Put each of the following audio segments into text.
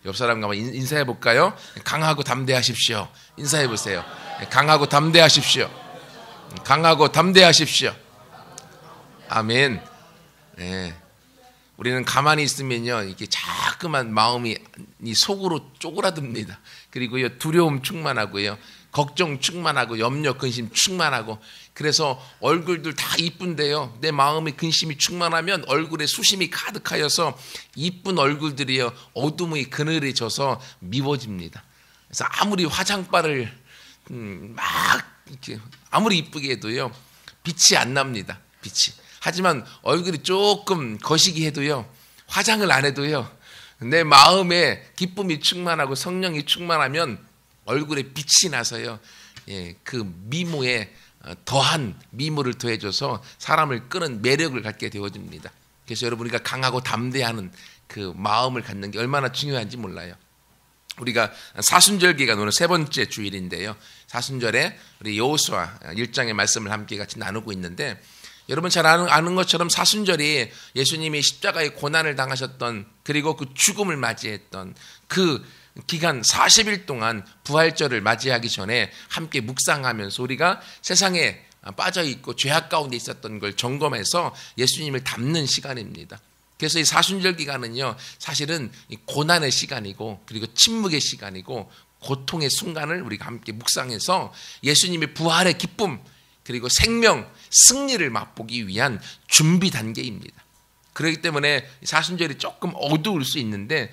옆 사람과 한번 인사해 볼까요? 강하고 담대하십시오. 인사해 보세요. 강하고 담대하십시오. 강하고 담대하십시오. 아멘. 네. 우리는 가만히 있으면요, 이게 자꾸만 마음이 속으로 쪼그라듭니다. 그리고요, 두려움 충만하고요, 걱정 충만하고, 염려, 근심 충만하고, 그래서 얼굴들 다 이쁜데요, 내 마음의 근심이 충만하면 얼굴에 수심이 가득하여서 이쁜 얼굴들이요, 어둠의 그늘에 져서 미워집니다. 그래서 아무리 화장빨을 막 이렇게 아무리 이쁘게 해도요, 빛이 안 납니다. 빛이. 하지만 얼굴이 조금 거시기 해도요, 화장을 안 해도요, 내 마음에 기쁨이 충만하고 성령이 충만하면 얼굴에 빛이 나서요, 그 미모에 더한 미모를 더해줘서 사람을 끄는 매력을 갖게 되어집니다. 그래서 여러분, 우리가 강하고 담대하는 그 마음을 갖는 게 얼마나 중요한지 몰라요. 우리가 사순절기가 오늘 세 번째 주일인데요, 사순절에 우리 여호수아 1장의 말씀을 함께 같이 나누고 있는데, 여러분 잘 아는 것처럼 사순절이 예수님이 십자가의 고난을 당하셨던, 그리고 그 죽음을 맞이했던 그 기간 40일 동안 부활절을 맞이하기 전에 함께 묵상하면서 우리가 세상에 빠져있고 죄악 가운데 있었던 걸 점검해서 예수님을 닮는 시간입니다. 그래서 이 사순절 기간은요, 사실은 고난의 시간이고, 그리고 침묵의 시간이고, 고통의 순간을 우리가 함께 묵상해서 예수님의 부활의 기쁨, 그리고 생명, 승리를 맛보기 위한 준비 단계입니다. 그렇기 때문에 사순절이 조금 어두울 수 있는데,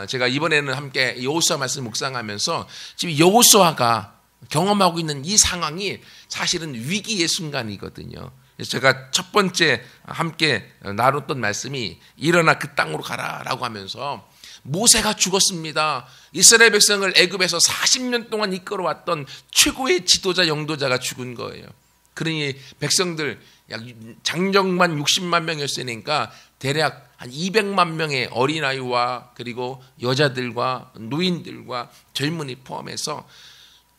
제가 이번에는 함께 여호수아 말씀 묵상하면서 지금 여호수아가 경험하고 있는 이 상황이 사실은 위기의 순간이거든요. 그래서 제가 첫 번째 함께 나눴던 말씀이 일어나 그 땅으로 가라라고 하면서, 모세가 죽었습니다. 이스라엘 백성을 애굽에서 40년 동안 이끌어왔던 최고의 지도자, 영도자가 죽은 거예요. 그러니 백성들 약 장정만 60만 명이었으니까 대략 한 200만 명의 어린아이와 그리고 여자들과 노인들과 젊은이 포함해서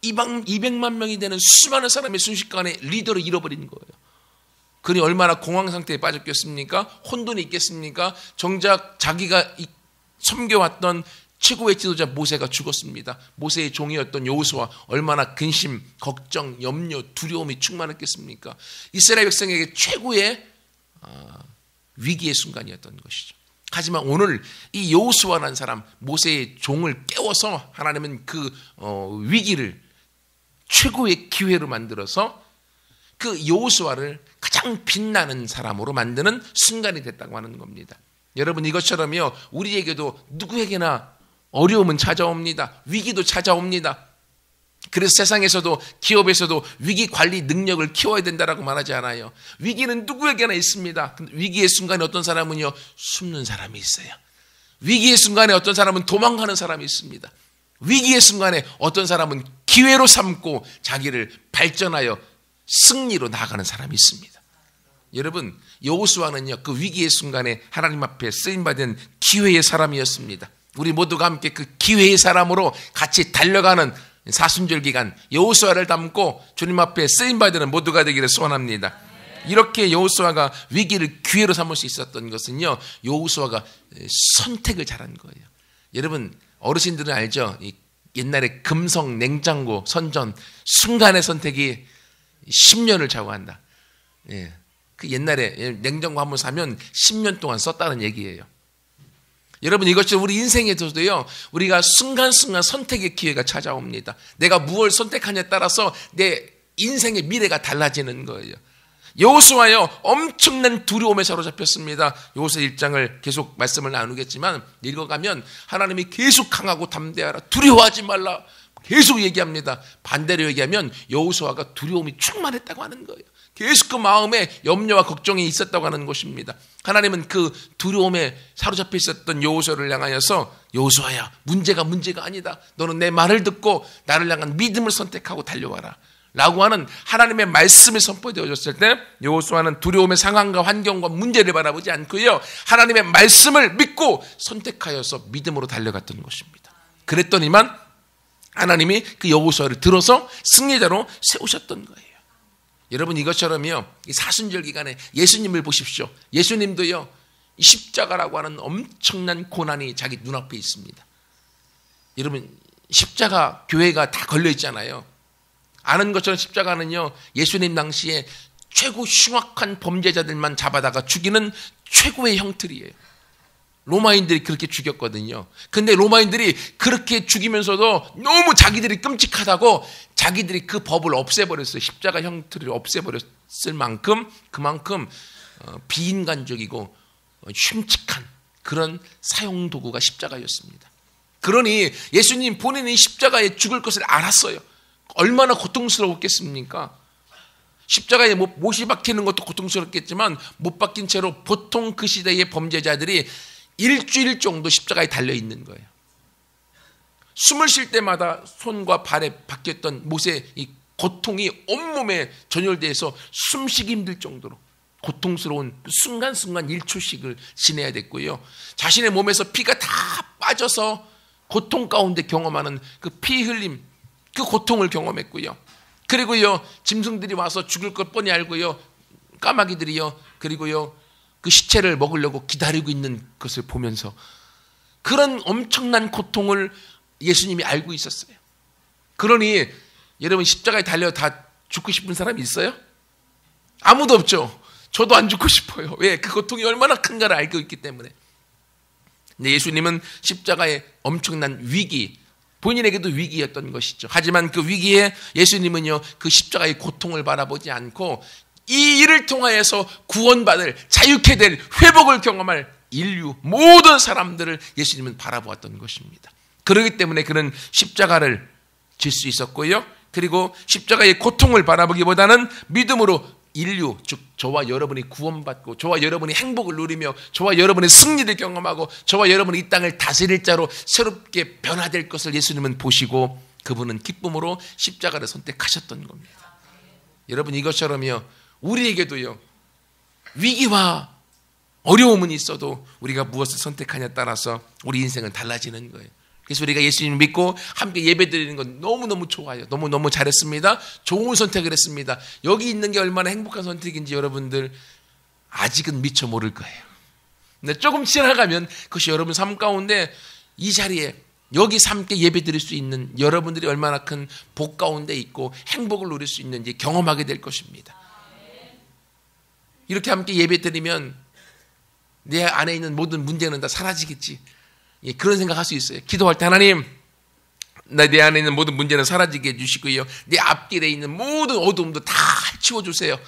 200만 명이 되는 수많은 사람이 순식간에 리더를 잃어버린 거예요. 그러니 얼마나 공황 상태에 빠졌겠습니까? 혼돈이 있겠습니까? 정작 자기가 섬겨왔던 최고의 지도자 모세가 죽었습니다. 모세의 종이었던 여호수아, 얼마나 근심, 걱정, 염려, 두려움이 충만했겠습니까? 이스라엘 백성에게 최고의 위기의 순간이었던 것이죠. 하지만 오늘 이 여호수아라는 사람, 모세의 종을 깨워서 하나님은 그 위기를 최고의 기회로 만들어서 그 여호수아를 가장 빛나는 사람으로 만드는 순간이 됐다고 하는 겁니다. 여러분, 이것처럼요, 우리에게도 누구에게나 어려움은 찾아옵니다. 위기도 찾아옵니다. 그래서 세상에서도 기업에서도 위기 관리 능력을 키워야 된다라고 말하지 않아요. 위기는 누구에게나 있습니다. 근데 위기의 순간에 어떤 사람은요, 숨는 사람이 있어요. 위기의 순간에 어떤 사람은 도망가는 사람이 있습니다. 위기의 순간에 어떤 사람은 기회로 삼고 자기를 발전하여 승리로 나아가는 사람이 있습니다. 여러분, 여호수아는요, 그 위기의 순간에 하나님 앞에 쓰임받은 기회의 사람이었습니다. 우리 모두가 함께 그 기회의 사람으로 같이 달려가는 사순절 기간, 여호수아를 닮고 주님 앞에 쓰임받는 모두가 되기를 소원합니다. 이렇게 여호수아가 위기를 기회로 삼을 수 있었던 것은요, 여호수아가 선택을 잘한 거예요. 여러분, 어르신들은 알죠? 옛날에 금성 냉장고 선전, 순간의 선택이 10년을 좌우한다. 예. 그 옛날에 냉장고 한번 사면 10년 동안 썼다는 얘기예요. 여러분, 이것처럼 우리 인생에서도요, 우리가 순간순간 선택의 기회가 찾아옵니다. 내가 무엇을 선택하냐에 따라서 내 인생의 미래가 달라지는 거예요. 여호수아요, 엄청난 두려움에 사로잡혔습니다. 여호수아 1장을 계속 말씀을 나누겠지만 읽어가면 하나님이 계속 강하고 담대하라, 두려워하지 말라 계속 얘기합니다. 반대로 얘기하면 여호수아가 두려움이 충만했다고 하는 거예요. 계속 그 마음에 염려와 걱정이 있었다고 하는 것입니다. 하나님은 그 두려움에 사로잡혀 있었던 여호수아를 향하여서, 여호수아야, 문제가 아니다. 너는 내 말을 듣고 나를 향한 믿음을 선택하고 달려와라 라고 하는 하나님의 말씀이 선포되어졌을 때, 여호수아는 두려움의 상황과 환경과 문제를 바라보지 않고요, 하나님의 말씀을 믿고 선택하여서 믿음으로 달려갔던 것입니다. 그랬더니만 하나님이 그 여호수아를 들어서 승리자로 세우셨던 거예요. 여러분, 이것처럼요, 이 사순절 기간에 예수님을 보십시오. 예수님도요, 이 십자가라고 하는 엄청난 고난이 자기 눈앞에 있습니다. 여러분 십자가 교회가 다 걸려 있잖아요. 아는 것처럼 십자가는요, 예수님 당시에 최고 흉악한 범죄자들만 잡아다가 죽이는 최고의 형틀이에요. 로마인들이 그렇게 죽였거든요. 근데 로마인들이 그렇게 죽이면서도 너무 자기들이 끔찍하다고 자기들이 그 법을 없애버렸어요. 십자가 형틀을 없애버렸을 만큼 그만큼 비인간적이고 흉측한 그런 사용도구가 십자가였습니다. 그러니 예수님 본인이 십자가에 죽을 것을 알았어요. 얼마나 고통스러웠겠습니까? 십자가에 못이 박히는 것도 고통스럽겠지만 못 박힌 채로 보통 그 시대의 범죄자들이 일주일 정도 십자가에 달려있는 거예요. 숨을 쉴 때마다 손과 발에 박혔던 못의 이 고통이 온몸에 전율돼서 숨쉬기 힘들 정도로 고통스러운 순간순간 1초씩을 지내야 됐고요. 자신의 몸에서 피가 다 빠져서 고통 가운데 경험하는 그 피 흘림, 그 고통을 경험했고요. 그리고요, 짐승들이 와서 죽을 것 뻔히 알고요, 까마귀들이요, 그리고요, 그 시체를 먹으려고 기다리고 있는 것을 보면서 그런 엄청난 고통을 예수님이 알고 있었어요. 그러니 여러분 십자가에 달려 다 죽고 싶은 사람이 있어요? 아무도 없죠. 저도 안 죽고 싶어요. 왜? 그 고통이 얼마나 큰가를 알고 있기 때문에. 근데 예수님은 십자가의 엄청난 위기, 본인에게도 위기였던 것이죠. 하지만 그 위기에 예수님은요, 그 십자가의 고통을 바라보지 않고 이 일을 통하여서 구원받을, 자유케 될, 회복을 경험할 인류 모든 사람들을 예수님은 바라보았던 것입니다. 그렇기 때문에 그는 십자가를 질 수 있었고요. 그리고 십자가의 고통을 바라보기보다는 믿음으로 인류, 즉 저와 여러분이 구원받고 저와 여러분이 행복을 누리며 저와 여러분의 승리를 경험하고 저와 여러분이 이 땅을 다스릴 자로 새롭게 변화될 것을 예수님은 보시고 그분은 기쁨으로 십자가를 선택하셨던 겁니다. 여러분 이것처럼요, 우리에게도요, 위기와 어려움은 있어도 우리가 무엇을 선택하냐에 따라서 우리 인생은 달라지는 거예요. 그래서 우리가 예수님을 믿고 함께 예배드리는 건 너무너무 좋아요. 너무너무 잘했습니다. 좋은 선택을 했습니다. 여기 있는 게 얼마나 행복한 선택인지 여러분들 아직은 미처 모를 거예요. 근데 조금 지나가면 그것이 여러분 삶 가운데 이 자리에 여기서 함께 예배드릴 수 있는 여러분들이 얼마나 큰 복 가운데 있고 행복을 누릴 수 있는지 경험하게 될 것입니다. 이렇게 함께 예배드리면 내 안에 있는 모든 문제는 다 사라지겠지. 그런 생각할 수 있어요. 기도할 때 하나님, 내 안에 있는 모든 문제는 사라지게 해주시고요, 내 앞길에 있는 모든 어두움도 다 치워주세요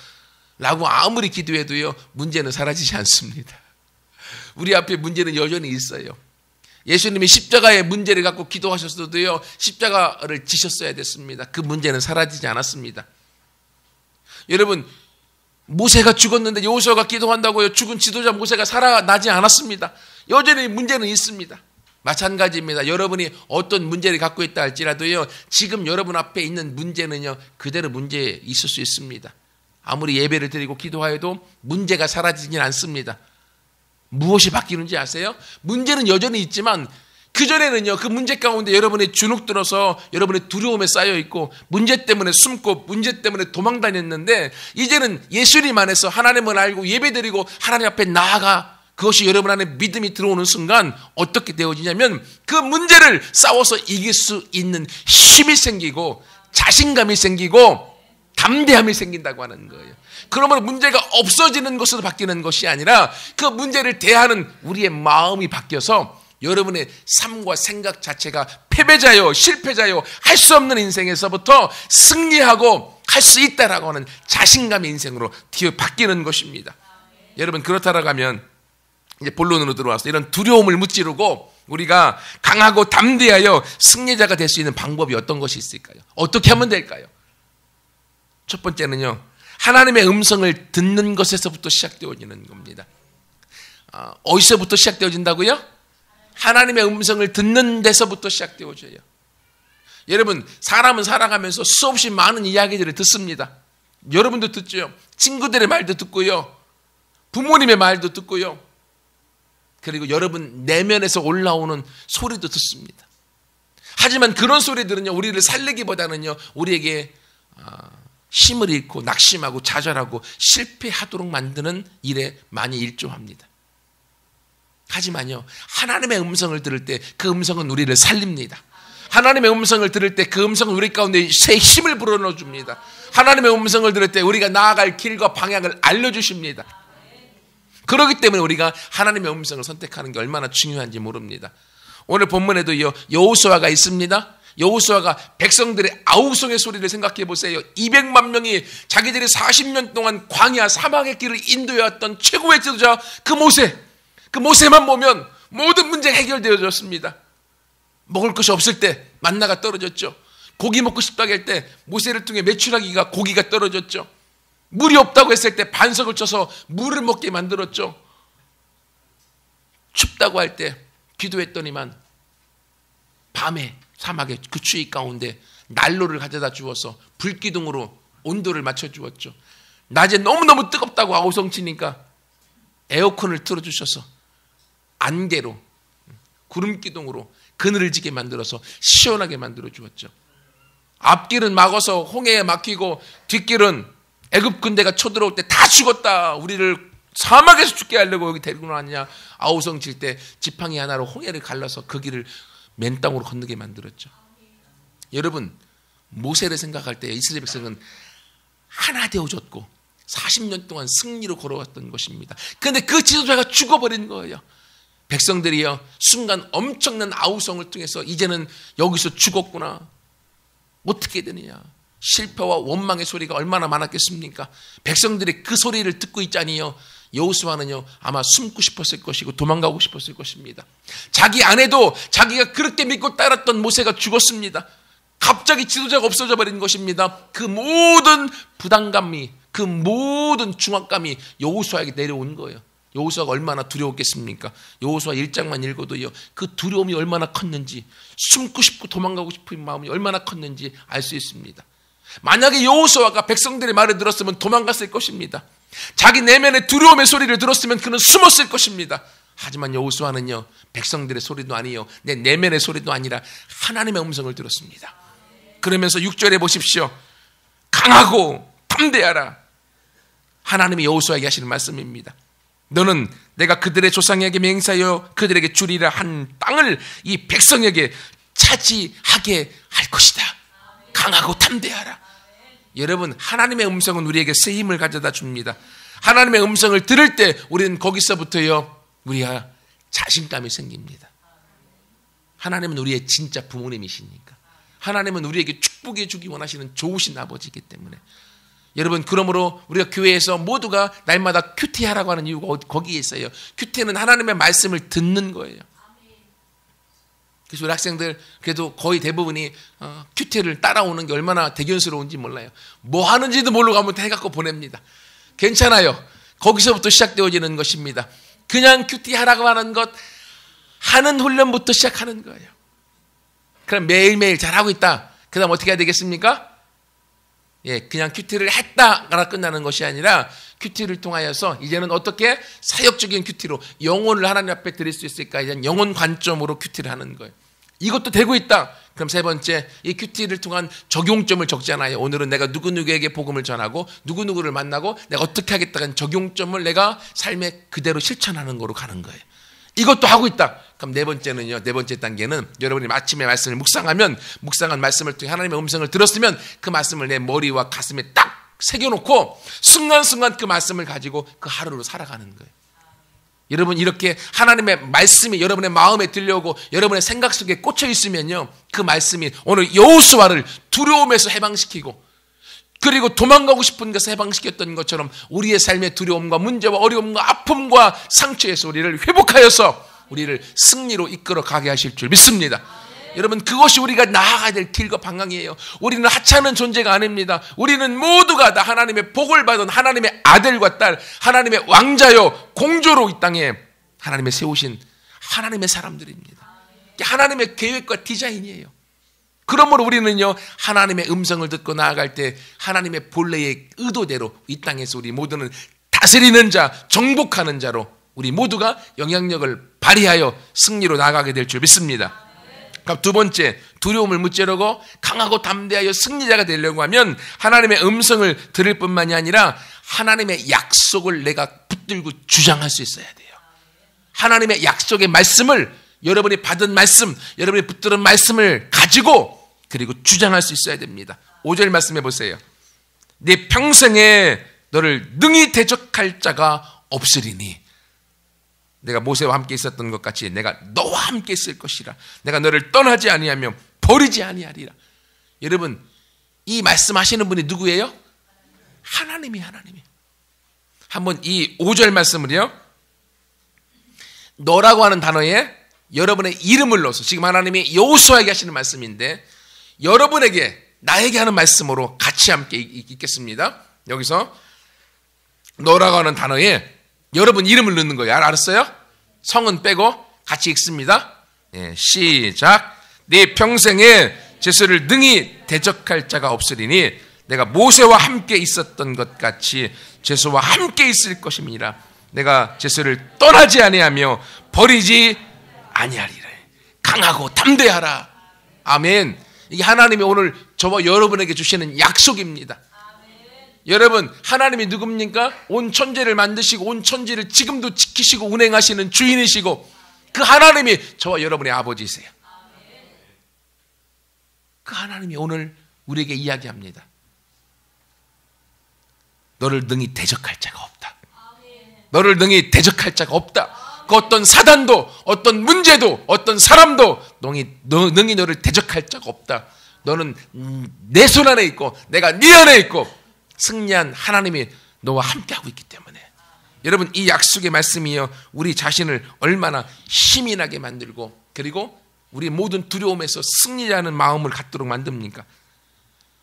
라고 아무리 기도해도요, 문제는 사라지지 않습니다. 우리 앞에 문제는 여전히 있어요. 예수님이 십자가의 문제를 갖고 기도하셨어도요, 십자가를 지셨어야 됐습니다. 그 문제는 사라지지 않았습니다. 여러분, 모세가 죽었는데 여호수아가 기도한다고요, 죽은 지도자 모세가 살아나지 않았습니다. 여전히 문제는 있습니다. 마찬가지입니다. 여러분이 어떤 문제를 갖고 있다 할지라도요, 지금 여러분 앞에 있는 문제는요, 그대로 문제 있을 수 있습니다. 아무리 예배를 드리고 기도하여도 문제가 사라지진 않습니다. 무엇이 바뀌는지 아세요? 문제는 여전히 있지만 그전에는요, 그 문제 가운데 여러분이 주눅 들어서 여러분의 두려움에 쌓여 있고 문제 때문에 숨고 문제 때문에 도망 다녔는데, 이제는 예수님 안에서 하나님을 알고 예배드리고 하나님 앞에 나아가 그것이 여러분 안에 믿음이 들어오는 순간 어떻게 되어지냐면 그 문제를 싸워서 이길 수 있는 힘이 생기고 자신감이 생기고 담대함이 생긴다고 하는 거예요. 그러면 문제가 없어지는 것으로 바뀌는 것이 아니라 그 문제를 대하는 우리의 마음이 바뀌어서 여러분의 삶과 생각 자체가 패배자요, 실패자요, 할 수 없는 인생에서부터 승리하고 할 수 있다라고 하는 자신감의 인생으로 바뀌는 것입니다. 여러분, 그렇다라고 하면 이제 본론으로 들어와서 이런 두려움을 무찌르고 우리가 강하고 담대하여 승리자가 될 수 있는 방법이 어떤 것이 있을까요? 어떻게 하면 될까요? 첫 번째는요, 하나님의 음성을 듣는 것에서부터 시작되어지는 겁니다. 어디서부터 시작되어진다고요? 하나님의 음성을 듣는 데서부터 시작되어져요. 여러분, 사람은 살아가면서 수없이 많은 이야기들을 듣습니다. 여러분도 듣죠. 친구들의 말도 듣고요, 부모님의 말도 듣고요, 그리고 여러분 내면에서 올라오는 소리도 듣습니다. 하지만 그런 소리들은요, 우리를 살리기보다는요, 우리에게 힘을 잃고 낙심하고 좌절하고 실패하도록 만드는 일에 많이 일조합니다. 하지만요, 하나님의 음성을 들을 때 그 음성은 우리를 살립니다. 하나님의 음성을 들을 때 그 음성은 우리 가운데 새 힘을 불어넣어 줍니다. 하나님의 음성을 들을 때 우리가 나아갈 길과 방향을 알려주십니다. 그렇기 때문에 우리가 하나님의 음성을 선택하는 게 얼마나 중요한지 모릅니다. 오늘 본문에도 여호수아가 있습니다. 여호수아가 백성들의 아우성의 소리를 생각해 보세요. 200만 명이 자기들이 40년 동안 광야 사막의 길을 인도해왔던 최고의 지도자 그 모세만 보면 모든 문제가 해결되어졌습니다. 먹을 것이 없을 때 만나가 떨어졌죠. 고기 먹고 싶다고 할 때 모세를 통해 메추라기가 고기가 떨어졌죠. 물이 없다고 했을 때 반석을 쳐서 물을 먹게 만들었죠. 춥다고 할 때 기도했더니만 밤에 사막의 그 추위 가운데 난로를 가져다 주어서 불기둥으로 온도를 맞춰주었죠. 낮에 너무너무 뜨겁다고 아우성치니까 에어컨을 틀어주셔서 안개로 구름기둥으로 그늘을 지게 만들어서 시원하게 만들어 주었죠. 앞길은 막아서 홍해에 막히고 뒷길은 애굽 군대가 쳐들어올 때 다 죽었다. 우리를 사막에서 죽게 하려고 여기 데리고 나왔냐. 아우성 칠 때 지팡이 하나로 홍해를 갈라서 그 길을 맨 땅으로 건너게 만들었죠. 여러분, 모세를 생각할 때 이스라엘 백성은 하나 되어졌고 40년 동안 승리로 걸어왔던 것입니다. 그런데 그 지도자가 죽어버린 거예요. 백성들이요, 순간 엄청난 아우성을 통해서 이제는 여기서 죽었구나. 어떻게 되느냐. 실패와 원망의 소리가 얼마나 많았겠습니까? 백성들이 그 소리를 듣고 있자니요, 여호수아는요 아마 숨고 싶었을 것이고 도망가고 싶었을 것입니다. 자기 아내도 자기가 그렇게 믿고 따랐던 모세가 죽었습니다. 갑자기 지도자가 없어져 버린 것입니다. 그 모든 부담감이, 그 모든 중압감이 여호수아에게 내려온 거예요. 여호수아가 얼마나 두려웠겠습니까? 여호수아 1장만 읽어도요, 그 두려움이 얼마나 컸는지, 숨고 싶고 도망가고 싶은 마음이 얼마나 컸는지 알 수 있습니다. 만약에 여호수아가 백성들의 말을 들었으면 도망갔을 것입니다. 자기 내면의 두려움의 소리를 들었으면 그는 숨었을 것입니다. 하지만 여호수아는요, 백성들의 소리도 아니요, 내 내면의 소리도 아니라 하나님의 음성을 들었습니다. 그러면서 6절에 보십시오. 강하고 담대하라. 하나님이 여호수아에게 하시는 말씀입니다. 너는 내가 그들의 조상에게 맹세하여 그들에게 주리라 한 땅을 이 백성에게 차지하게 할 것이다. 강하고 담대하라. 여러분, 하나님의 음성은 우리에게 새 힘을 가져다 줍니다. 하나님의 음성을 들을 때 우리는 거기서부터요, 우리가 자신감이 생깁니다. 하나님은 우리의 진짜 부모님이시니까. 하나님은 우리에게 축복해 주기 원하시는 좋으신 아버지이기 때문에. 여러분, 그러므로 우리가 교회에서 모두가 날마다 큐티하라고 하는 이유가 거기에 있어요. 큐티는 하나님의 말씀을 듣는 거예요. 그래서 우리 학생들 그래도 거의 대부분이 큐티를 따라오는 게 얼마나 대견스러운지 몰라요. 뭐 하는지도 모르고 한번 해갖고 보냅니다. 괜찮아요. 거기서부터 시작되어지는 것입니다. 그냥 큐티 하라고 하는 것, 하는 훈련부터 시작하는 거예요. 그럼 매일매일 잘하고 있다. 그 다음 어떻게 해야 되겠습니까? 그냥 큐티를 했다가 끝나는 것이 아니라 큐티를 통하여서 이제는 어떻게 사역적인 큐티로 영혼을 하나님 앞에 드릴 수 있을까? 이제 영혼 관점으로 큐티를 하는 거예요. 이것도 되고 있다. 그럼 세 번째, 이 큐티를 통한 적용점을 적잖아요. 오늘은 내가 누구누구에게 복음을 전하고 누구누구를 만나고 내가 어떻게 하겠다는 적용점을 내가 삶에 그대로 실천하는 거로 가는 거예요. 이것도 하고 있다. 그럼 네 번째는요, 네 번째 단계는 여러분이 아침에 말씀을 묵상하면, 묵상한 말씀을 통해 하나님의 음성을 들었으면 그 말씀을 내 머리와 가슴에 딱 새겨놓고 순간순간 그 말씀을 가지고 그 하루로 살아가는 거예요. 여러분, 이렇게 하나님의 말씀이 여러분의 마음에 들려오고 여러분의 생각 속에 꽂혀 있으면요, 그 말씀이 오늘 여호수아를 두려움에서 해방시키고, 그리고 도망가고 싶은 것을 해방시켰던 것처럼 우리의 삶의 두려움과 문제와 어려움과 아픔과 상처에서 우리를 회복하여서 우리를 승리로 이끌어 가게 하실 줄 믿습니다. 여러분, 그것이 우리가 나아가야 될 길과 방향이에요. 우리는 하찮은 존재가 아닙니다. 우리는 모두가 다 하나님의 복을 받은 하나님의 아들과 딸, 하나님의 왕자요 공주로 이 땅에 하나님의 세우신 하나님의 사람들입니다. 하나님의 계획과 디자인이에요. 그러므로 우리는요, 하나님의 음성을 듣고 나아갈 때 하나님의 본래의 의도대로 이 땅에서 우리 모두는 다스리는 자, 정복하는 자로 우리 모두가 영향력을 발휘하여 승리로 나아가게 될 줄 믿습니다. 그럼 두 번째, 두려움을 무찌르고 강하고 담대하여 승리자가 되려고 하면 하나님의 음성을 들을 뿐만이 아니라 하나님의 약속을 내가 붙들고 주장할 수 있어야 돼요. 하나님의 약속의 말씀을 여러분이 받은 말씀, 여러분이 붙들은 말씀을 가지고 그리고 주장할 수 있어야 됩니다. 5절 말씀해 보세요. 네 평생에 너를 능히 대적할 자가 없으리니 내가 모세와 함께 있었던 것 같이 내가 너와 함께 있을 것이라. 내가 너를 떠나지 아니하며 버리지 아니하리라. 여러분, 이 말씀하시는 분이 누구예요? 하나님이. 한번 이 5절 말씀을요, 너라고 하는 단어에 여러분의 이름을 넣어서, 지금 하나님이 여호수아에게 하시는 말씀인데 여러분에게, 나에게 하는 말씀으로 같이 함께 읽겠습니다. 여기서 너라고 하는 단어에 여러분 이름을 넣는 거예요. 알았어요? 성은 빼고 같이 읽습니다. 네, 시작. 네 평생에 제수를 능히 대적할 자가 없으리니 내가 모세와 함께 있었던 것 같이 제수와 함께 있을 것임이라. 내가 제수를 떠나지 아니하며 버리지 아니하리라. 강하고 담대하라. 아멘. 이게 하나님이 오늘 저와 여러분에게 주시는 약속입니다. 여러분, 하나님이 누굽니까? 온 천지를 만드시고 온 천지를 지금도 지키시고 운행하시는 주인이시고 그 하나님이 저와 여러분의 아버지세요. 그 하나님이 오늘 우리에게 이야기합니다. 너를 능히 대적할 자가 없다. 너를 능히 대적할 자가 없다. 그 어떤 사단도, 어떤 문제도, 어떤 사람도 능히 너를 대적할 자가 없다. 너는 내 손 안에 있고 내가 네 안에 있고 승리한 하나님이 너와 함께하고 있기 때문에. 여러분, 이 약속의 말씀이요, 우리 자신을 얼마나 힘이 나게 만들고 그리고 우리 모든 두려움에서 승리하는 마음을 갖도록 만듭니까?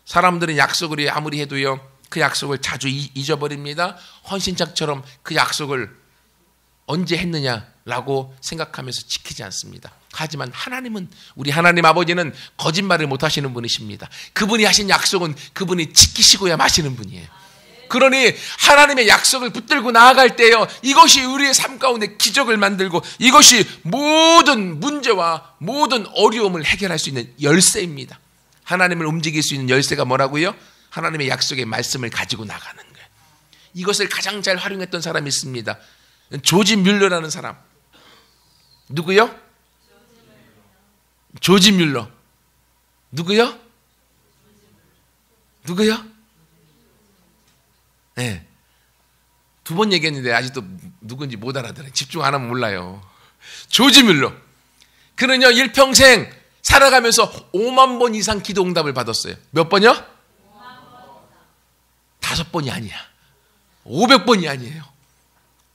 사람들은 약속을 아무리 해도요, 그 약속을 자주 잊어버립니다. 헌신짝처럼 그 약속을 언제 했느냐라고 생각하면서 지키지 않습니다. 하지만 하나님은, 우리 하나님 아버지는 거짓말을 못 하시는 분이십니다. 그분이 하신 약속은 그분이 지키시고야 마시는 분이에요. 그러니 하나님의 약속을 붙들고 나아갈 때요, 이것이 우리의 삶 가운데 기적을 만들고 이것이 모든 문제와 모든 어려움을 해결할 수 있는 열쇠입니다. 하나님을 움직일 수 있는 열쇠가 뭐라고요? 하나님의 약속의 말씀을 가지고 나가는 거예요. 이것을 가장 잘 활용했던 사람이 있습니다. 조지 뮬러라는 사람. 누구요? 조지 뮬러. 누구요? 네. 2번 얘기했는데 아직도 누군지 못 알아들어요. 집중 안 하면 몰라요. 조지 뮬러. 그는요, 일평생 살아가면서 5만 번 이상 기도 응답을 받았어요. 몇 번이요? 5번이 아니야. 500번이 아니에요.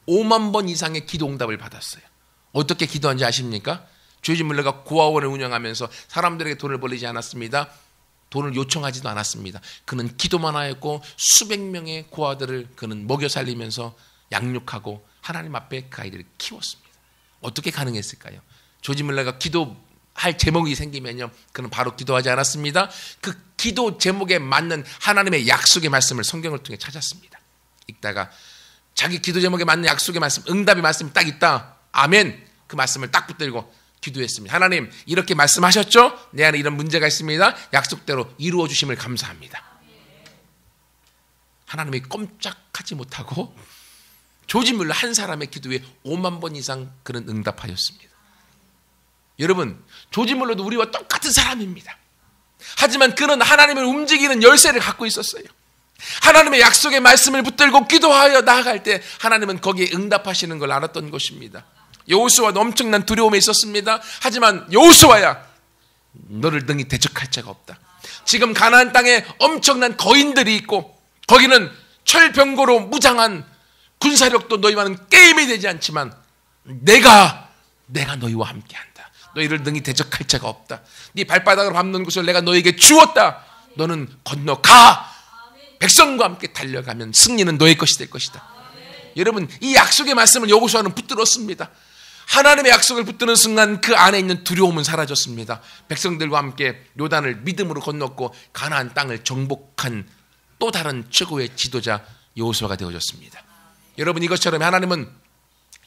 5만 번 이상의 기도 응답을 받았어요. 어떻게 기도한지 아십니까? 조지 뮬러가 고아원을 운영하면서 사람들에게 돈을 벌리지 않았습니다. 돈을 요청하지도 않았습니다. 그는 기도만 하였고 수백 명의 고아들을 그는 먹여 살리면서 양육하고 하나님 앞에 그 아이들을 키웠습니다. 어떻게 가능했을까요? 조지 뮬러가 기도할 제목이 생기면요, 그는 바로 기도하지 않았습니다. 그 기도 제목에 맞는 하나님의 약속의 말씀을 성경을 통해 찾았습니다. 읽다가 자기 기도 제목에 맞는 약속의 말씀, 응답의 말씀이 딱 있다. 아멘. 그 말씀을 딱 붙들고 기도했습니다. 하나님, 이렇게 말씀하셨죠? 내 안에 이런 문제가 있습니다. 약속대로 이루어 주심을 감사합니다. 하나님이 꼼짝하지 못하고 조지 뮬러 한 사람의 기도에 5만 번 이상 그는 응답하였습니다. 여러분, 조지 뮬러도 우리와 똑같은 사람입니다. 하지만 그는 하나님을 움직이는 열쇠를 갖고 있었어요. 하나님의 약속의 말씀을 붙들고 기도하여 나아갈 때 하나님은 거기에 응답하시는 걸 알았던 것입니다. 여호수아도 엄청난 두려움이 있었습니다. 하지만 여호수아야, 너를 능히 대적할 자가 없다. 지금 가나안 땅에 엄청난 거인들이 있고 거기는 철병거로 무장한 군사력도 너희와는 게임이 되지 않지만 내가 너희와 함께한다. 너희를 능히 대적할 자가 없다. 네 발바닥으로 밟는 곳을 내가 너에게 주었다. 너는 건너가. 백성과 함께 달려가면 승리는 너의 것이 될 것이다. 여러분, 이 약속의 말씀을 여호수아는 붙들었습니다. 하나님의 약속을 붙드는 순간 그 안에 있는 두려움은 사라졌습니다. 백성들과 함께 요단을 믿음으로 건넜고 가나안 땅을 정복한 또 다른 최고의 지도자 여호수아가 되어졌습니다. 여러분, 이것처럼 하나님은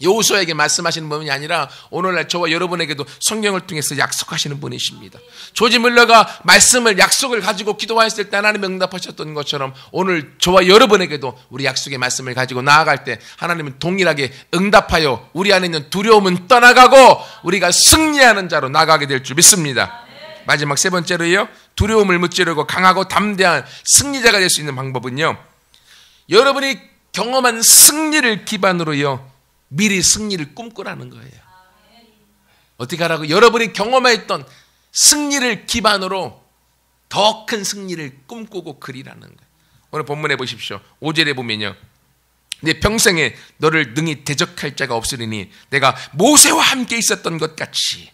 여호수아에게 말씀하시는 분이 아니라 오늘날 저와 여러분에게도 성경을 통해서 약속하시는 분이십니다. 조지 물러가 말씀을 약속을 가지고 기도하였을 때 하나님 응답하셨던 것처럼 오늘 저와 여러분에게도 우리 약속의 말씀을 가지고 나아갈 때 하나님은 동일하게 응답하여 우리 안에 있는 두려움은 떠나가고 우리가 승리하는 자로 나가게 될 줄 믿습니다. 마지막 세 번째로요, 두려움을 무찌르고 강하고 담대한 승리자가 될 수 있는 방법은요, 여러분이 경험한 승리를 기반으로요 미리 승리를 꿈꾸라는 거예요. 어떻게 하라고? 여러분이 경험했던 승리를 기반으로 더 큰 승리를 꿈꾸고 그리라는 거예요. 오늘 본문에 보십시오. 5절에 보면요, 내 평생에 너를 능히 대적할 자가 없으리니 내가 모세와 함께 있었던 것 같이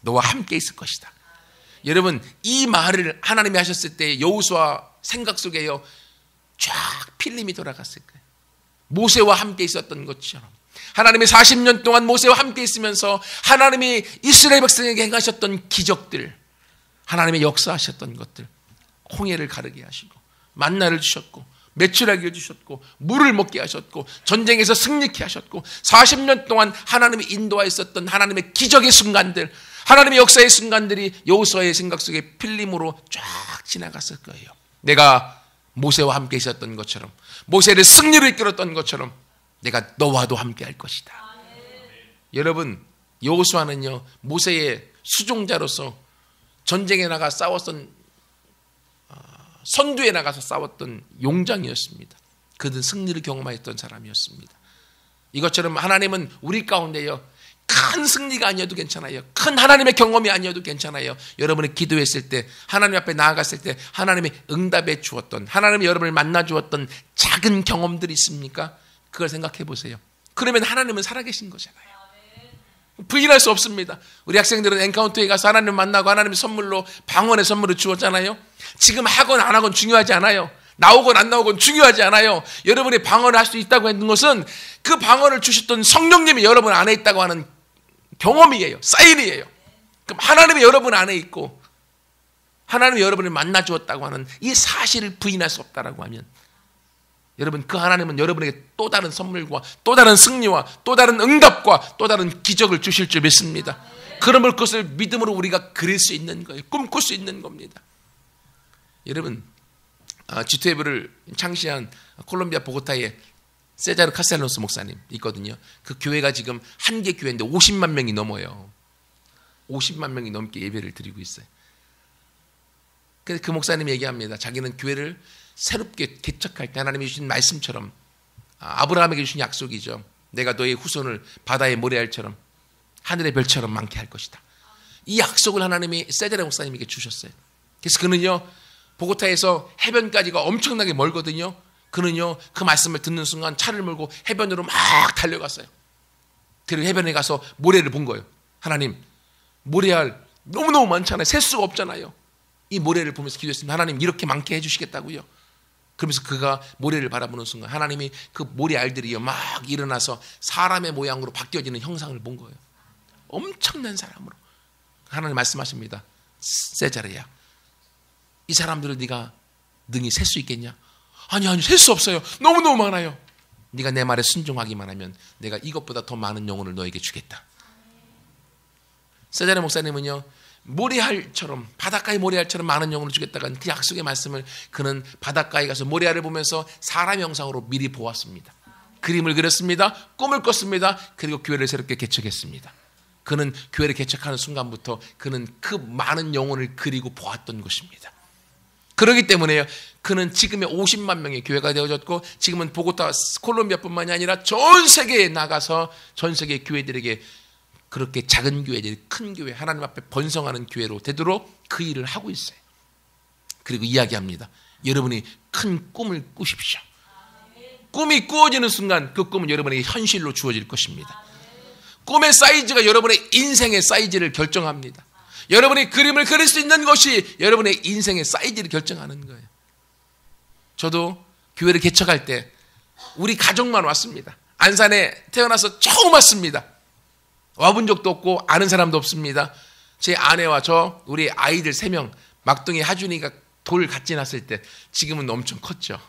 너와 함께 있을 것이다. 여러분, 이 말을 하나님이 하셨을 때 여호수아 생각 속에요 쫙 필름이 돌아갔을 거예요. 모세와 함께 있었던 것처럼 하나님이 40년 동안 모세와 함께 있으면서 하나님이 이스라엘 백성에게 행하셨던 기적들, 하나님의 역사하셨던 것들, 홍해를 가르게 하시고 만나를 주셨고 메추라기를 주셨고 물을 먹게 하셨고 전쟁에서 승리케 하셨고 40년 동안 하나님이 인도하였었던 하나님의 기적의 순간들, 하나님의 역사의 순간들이 여호수아의 생각 속에 필름으로 쫙 지나갔을 거예요. 내가 모세와 함께 있었던 것처럼, 모세를 승리로 이끌었던 것처럼 내가 너와도 함께 할 것이다. 여러분, 여호수아는요 모세의 수종자로서 전쟁에 나가 싸웠던, 선두에 나가서 싸웠던 용장이었습니다. 그는 승리를 경험했던 사람이었습니다. 이것처럼 하나님은 우리 가운데요 큰 승리가 아니어도 괜찮아요, 큰 하나님의 경험이 아니어도 괜찮아요, 여러분이 기도했을 때, 하나님 앞에 나아갔을 때 하나님의 응답해 주었던, 하나님이 여러분을 만나 주었던 작은 경험들이 있습니까? 그걸 생각해 보세요. 그러면 하나님은 살아계신 거잖아요. 부인할 수 없습니다. 우리 학생들은 엔카운터에 가서 하나님 만나고 하나님의 선물로 방언의 선물을 주었잖아요. 지금 하건 안 하건 중요하지 않아요. 나오건 안 나오건 중요하지 않아요. 여러분이 방언을 할 수 있다고 했는 것은 그 방언을 주셨던 성령님이 여러분 안에 있다고 하는 경험이에요. 사인이에요. 그럼 하나님이 여러분 안에 있고 하나님이 여러분을 만나 주었다고 하는 이 사실을 부인할 수 없다라고 하면, 여러분, 그 하나님은 여러분에게 또 다른 선물과 또 다른 승리와 또 다른 응답과 또 다른 기적을 주실 줄 믿습니다. 그러면 그것을 믿음으로 우리가 그릴 수 있는 거예요. 꿈꿀 수 있는 겁니다. 여러분, G2F를 창시한 콜롬비아 보고타에 세자르 카셀로스 목사님 있거든요. 그 교회가 지금 한 개 교회인데 50만 명이 넘어요. 50만 명이 넘게 예배를 드리고 있어요. 그래서 그 목사님이 얘기합니다. 자기는 교회를 새롭게 개척할 때 하나님이 주신 말씀처럼, 아브라함에게 주신 약속이죠. 내가 너의 후손을 바다의 모래알처럼 하늘의 별처럼 많게 할 것이다. 이 약속을 하나님이 세자르 목사님에게 주셨어요. 그래서 그는요 보고타에서 해변까지가 엄청나게 멀거든요. 그는요 그 말씀을 듣는 순간 차를 몰고 해변으로 막 달려갔어요. 그리고 해변에 가서 모래를 본 거예요. 하나님, 모래알 너무너무 많잖아요. 셀 수가 없잖아요. 이 모래를 보면서 기도했습니다. 하나님, 이렇게 많게 해주시겠다고요. 그러면서 그가 모래를 바라보는 순간 하나님이 그 모래알들이요 막 일어나서 사람의 모양으로 바뀌어지는 형상을 본 거예요. 엄청난 사람으로. 하나님 말씀하십니다. 세자르야, 이 사람들을 네가 능히 셀 수 있겠냐? 아니, 셀 수 없어요. 너무너무 많아요. 네가 내 말에 순종하기만 하면 내가 이것보다 더 많은 영혼을 너에게 주겠다. 세자르 목사님은요 모래알처럼, 바닷가의 모래알처럼 많은 영혼을 주겠다는 그 약속의 말씀을 그는 바닷가에 가서 모래알을 보면서 사람 형상으로 미리 보았습니다. 그림을 그렸습니다. 꿈을 꿨습니다. 그리고 교회를 새롭게 개척했습니다. 그는 교회를 개척하는 순간부터 그는 그 많은 영혼을 그리고 보았던 것입니다. 그렇기 때문에요 그는 지금의 50만 명의 교회가 되어졌고, 지금은 보고타 콜롬비아뿐만이 아니라 전 세계에 나가서 전 세계 교회들에게 그렇게 작은 교회들이 큰 교회, 하나님 앞에 번성하는 교회로 되도록 그 일을 하고 있어요. 그리고 이야기합니다. 여러분이 큰 꿈을 꾸십시오. 꿈이 꾸어지는 순간 그 꿈은 여러분에게 현실로 주어질 것입니다. 꿈의 사이즈가 여러분의 인생의 사이즈를 결정합니다. 여러분이 그림을 그릴 수 있는 것이 여러분의 인생의 사이즈를 결정하는 거예요. 저도 교회를 개척할 때 우리 가족만 왔습니다. 안산에 태어나서 처음 왔습니다. 와본 적도 없고 아는 사람도 없습니다. 제 아내와 저, 우리 아이들 3명, 막둥이 하준이가 돌 같이 났을 때 지금은 엄청 컸죠.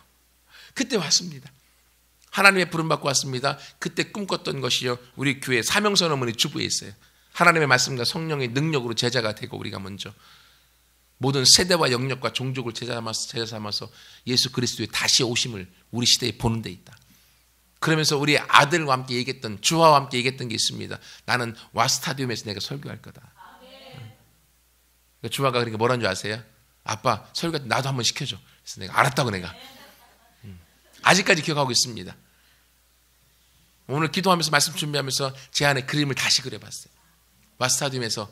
그때 왔습니다. 하나님의 부름받고 왔습니다. 그때 꿈꿨던 것이요, 우리 교회 사명선언문의 주부에 있어요. 하나님의 말씀과 성령의 능력으로 제자가 되고, 우리가 먼저 모든 세대와 영역과 종족을 제자 삼아서 예수 그리스도의 다시 오심을 우리 시대에 보는 데 있다. 그러면서 우리 아들과 함께 얘기했던, 주화와 함께 얘기했던 게 있습니다. 나는 와스타디움에서 내가 설교할 거다. 주화가 그러니까 뭐라는 줄 아세요? 아빠 설교 나도 한번 시켜줘. 그래서 내가 알았다고. 내가 아직까지 기억하고 있습니다. 오늘 기도하면서 말씀 준비하면서 제 안에 그림을 다시 그려봤어요. 와스타디움에서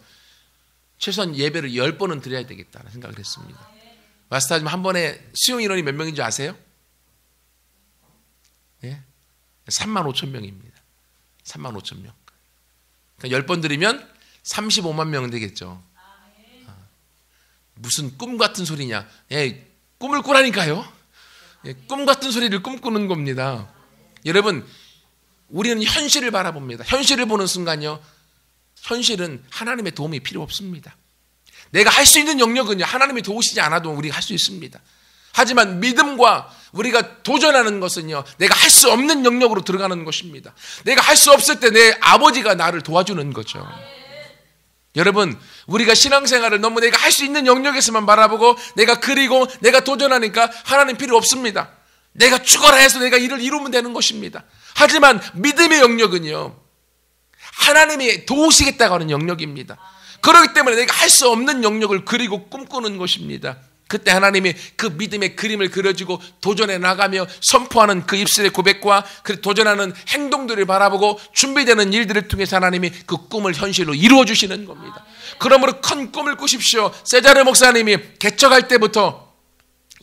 최소한 예배를 10번은 드려야 되겠다는 생각을 했습니다. 와스타디움 한 번에 수용 인원이 몇 명인 줄 아세요? 예? 35,000명입니다. 35,000명. 그러니까 10번 드리면 35만 명은 되겠죠. 무슨 꿈 같은 소리냐. 예, 꿈을 꾸라니까요. 예, 꿈 같은 소리를 꿈꾸는 겁니다. 여러분, 우리는 현실을 바라봅니다. 현실을 보는 순간요, 현실은 하나님의 도움이 필요 없습니다. 내가 할 수 있는 영역은요, 하나님이 도우시지 않아도 우리가 할 수 있습니다. 하지만 믿음과 우리가 도전하는 것은요, 내가 할 수 없는 영역으로 들어가는 것입니다. 내가 할 수 없을 때 내 아버지가 나를 도와주는 거죠. 여러분, 우리가 신앙생활을 너무 내가 할 수 있는 영역에서만 바라보고 내가 그리고 내가 도전하니까 하나님 필요 없습니다. 내가 죽어라 해서 내가 일을 이루면 되는 것입니다. 하지만 믿음의 영역은요, 하나님이 도우시겠다고 하는 영역입니다. 그렇기 때문에 내가 할 수 없는 영역을 그리고 꿈꾸는 것입니다. 그때 하나님이 그 믿음의 그림을 그려주고 도전해 나가며 선포하는 그 입술의 고백과 그 도전하는 행동들을 바라보고 준비되는 일들을 통해서 하나님이 그 꿈을 현실로 이루어 주시는 겁니다. 그러므로 큰 꿈을 꾸십시오. 세자르 목사님이 개척할 때부터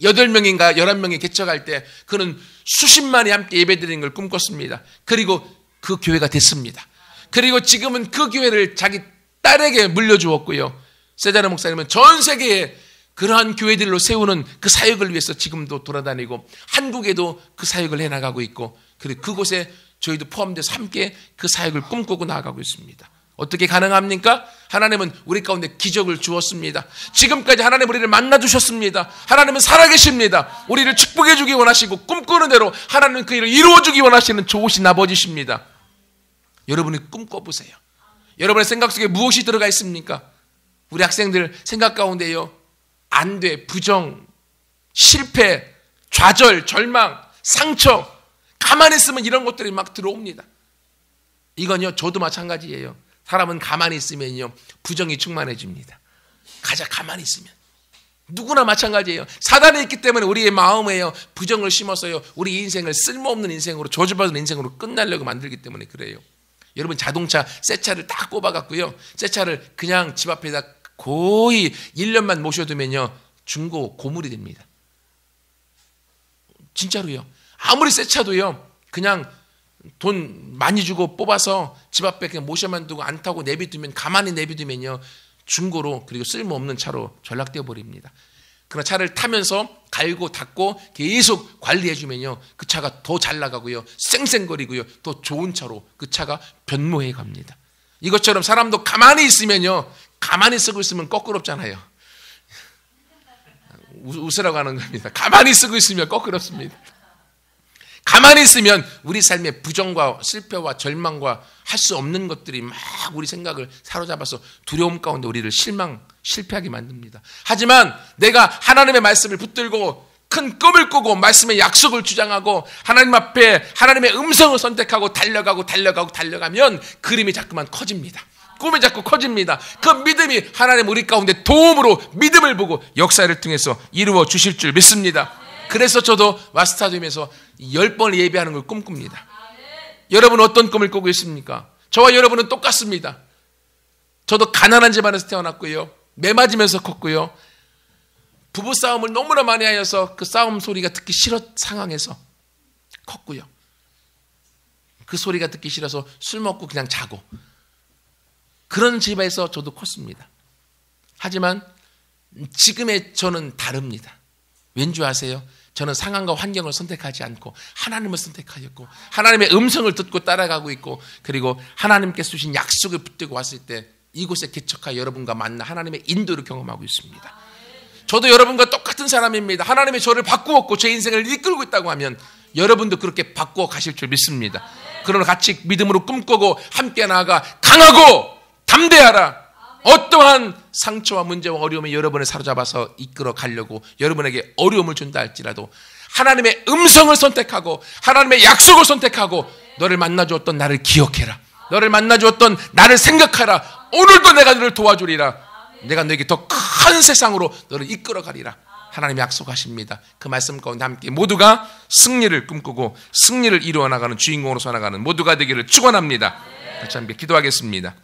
8명인가 11명이 개척할 때 그는 수십만이 함께 예배드리는 걸 꿈꿨습니다. 그리고 그 교회가 됐습니다. 그리고 지금은 그 교회를 자기 딸에게 물려주었고요. 세자르 목사님은 전 세계에 그러한 교회들로 세우는 그 사역을 위해서 지금도 돌아다니고 한국에도 그 사역을 해나가고 있고, 그리고 그곳에 저희도 포함돼서 함께 그 사역을 꿈꾸고 나아가고 있습니다. 어떻게 가능합니까? 하나님은 우리 가운데 기적을 주었습니다. 지금까지 하나님 우리를 만나주셨습니다. 하나님은 살아계십니다. 우리를 축복해 주기 원하시고 꿈꾸는 대로 하나님은 그 일을 이루어주기 원하시는 좋으신 아버지십니다. 여러분이 꿈꿔보세요. 여러분의 생각 속에 무엇이 들어가 있습니까? 우리 학생들 생각 가운데요, 안 돼, 부정, 실패, 좌절, 절망, 상처, 가만히 있으면 이런 것들이 막 들어옵니다. 이건요, 저도 마찬가지예요. 사람은 가만히 있으면요, 부정이 충만해집니다. 가만히 있으면. 누구나 마찬가지예요. 사단이 있기 때문에 우리의 마음에요, 부정을 심어서요, 우리 인생을 쓸모없는 인생으로, 저주받은 인생으로 끝내려고 만들기 때문에 그래요. 여러분, 자동차 새 차를 딱 꼽아갖고요, 새 차를 그냥 집 앞에다 거의 1년만 모셔두면요, 중고 고물이 됩니다. 진짜로요. 아무리 새 차도요, 그냥 돈 많이 주고 뽑아서 집 앞에 그냥 모셔만 두고 안 타고 내비두면, 가만히 내비두면요, 중고로, 그리고 쓸모없는 차로 전락되어 버립니다. 그러나 차를 타면서 갈고 닦고 계속 관리해주면요, 그 차가 더 잘 나가고요, 쌩쌩거리고요, 더 좋은 차로 그 차가 변모해 갑니다. 이것처럼 사람도 가만히 있으면요, 가만히 쓰고 있으면 거꾸럽잖아요. 웃으라고 하는 겁니다. 가만히 쓰고 있으면 거꾸럽습니다. 가만히 있으면 우리 삶의 부정과 실패와 절망과 할 수 없는 것들이 막 우리 생각을 사로잡아서 두려움 가운데 우리를 실패하게 만듭니다. 하지만 내가 하나님의 말씀을 붙들고 큰 꿈을 꾸고 말씀의 약속을 주장하고 하나님 앞에 하나님의 음성을 선택하고 달려가면 그림이 자꾸만 커집니다. 꿈이 자꾸 커집니다. 그 믿음이 하나님 우리 가운데 도움으로 믿음을 보고 역사를 통해서 이루어 주실 줄 믿습니다. 그래서 저도 와스타디움에서 10번 예배하는 걸 꿈꿉니다. 여러분 어떤 꿈을 꾸고 있습니까? 저와 여러분은 똑같습니다. 저도 가난한 집안에서 태어났고요, 매 맞으면서 컸고요, 부부싸움을 너무나 많이 하여서 그 싸움 소리가 듣기 싫은 상황에서 컸고요, 그 소리가 듣기 싫어서 술 먹고 그냥 자고, 그런 집에서 저도 컸습니다. 하지만 지금의 저는 다릅니다. 왠지 아세요? 저는 상황과 환경을 선택하지 않고 하나님을 선택하였고 하나님의 음성을 듣고 따라가고 있고, 그리고 하나님께서 주신 약속을 붙들고 왔을 때 이곳에 개척하여 여러분과 만나 하나님의 인도를 경험하고 있습니다. 저도 여러분과 똑같은 사람입니다. 하나님이 저를 바꾸었고 제 인생을 이끌고 있다고 하면 여러분도 그렇게 바꿔 가실 줄 믿습니다. 그러나 같이 믿음으로 꿈꾸고 함께 나아가 강하고 담대하라. 어떠한 상처와 문제와 어려움이 여러분을 사로잡아서 이끌어 가려고 여러분에게 어려움을 준다 할지라도 하나님의 음성을 선택하고 하나님의 약속을 선택하고 너를 만나주었던 나를 기억해라. 너를 만나주었던 나를 생각하라. 오늘도 내가 너를 도와주리라. 내가 너에게 더 큰 세상으로 너를 이끌어 가리라. 하나님이 약속하십니다. 그 말씀 가운데 함께 모두가 승리를 꿈꾸고 승리를 이루어 나가는 주인공으로 살아가는 모두가 되기를 축원합니다. 같이 함께 기도하겠습니다.